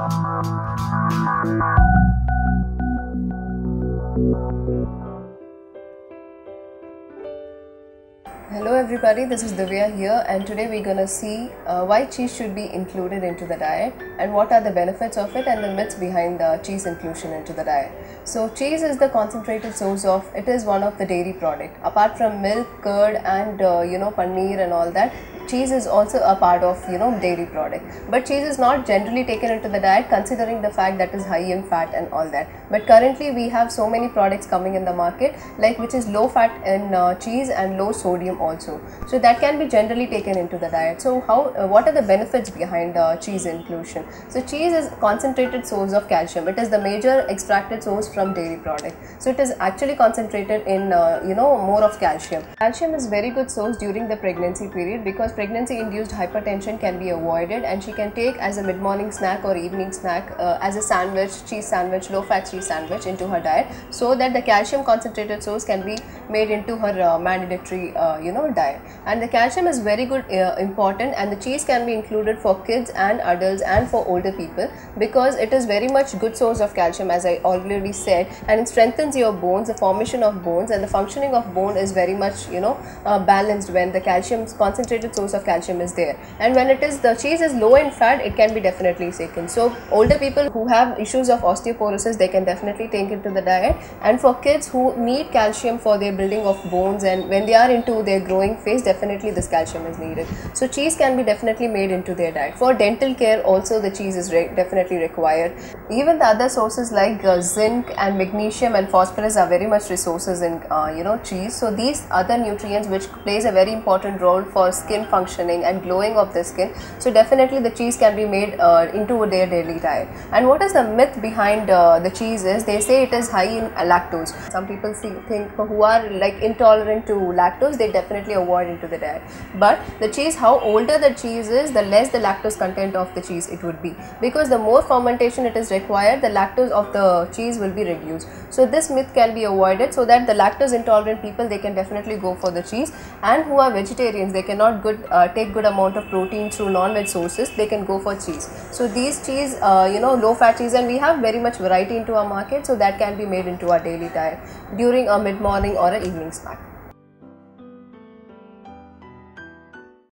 Hello everybody, this is Divya here, and today we're gonna see why cheese should be included into the diet and what are the benefits of it and the myths behind cheese inclusion into the diet. So cheese is the concentrated source of, it is one of the dairy product. Apart from milk, curd and paneer and all that, cheese is also a part of dairy product. But cheese is not generally taken into the diet considering the fact that is high in fat and all that. But currently we have so many products coming in the market like which is low fat in cheese and low sodium also. So that can be generally taken into the diet. So what are the benefits behind cheese inclusion? So cheese is concentrated source of calcium. It is the major extracted source from dairy product. So it is actually concentrated in more of calcium. Calcium is very good source during the pregnancy period because pregnancy induced hypertension can be avoided, and she can take as a mid-morning snack or evening snack as a sandwich, cheese sandwich, low fat cheese sandwich into her diet, so that the calcium concentrated source can be made into her mandatory diet. And the calcium is very good important, and the cheese can be included for kids and adults and for older people because it is very much good source of calcium, as I already said, and it strengthens your bones, the formation of bones, and the functioning of bone is very much balanced when the calcium concentrated source of calcium is there. And when the cheese is low in fat, it can be definitely taken. So older people who have issues of osteoporosis, they can definitely take it to the diet, and for kids who need calcium for their building of bones and when they are into their growing phase, definitely this calcium is needed. So cheese can be definitely made into their diet. For dental care also the cheese is definitely required. Even the other sources like zinc and magnesium and phosphorus are very much resources in cheese. So these other nutrients which plays a very important role for skin functioning and glowing of the skin, so definitely the cheese can be made into their daily diet. And what is the myth behind the cheese is they say it is high in lactose. Some people think who are like intolerant to lactose, they definitely avoid into the diet. But the cheese, how older the cheese is, the less the lactose content of the cheese it would be, because the more fermentation it is required, the lactose of the cheese will be reduced. So this myth can be avoided, so that the lactose intolerant people, they can definitely go for the cheese, and who are vegetarians, they cannot take good amount of protein through non-veg sources, they can go for cheese. So these cheese low fat cheese, and we have very much variety into our market, so that can be made into our daily diet during a mid morning or an evening snack.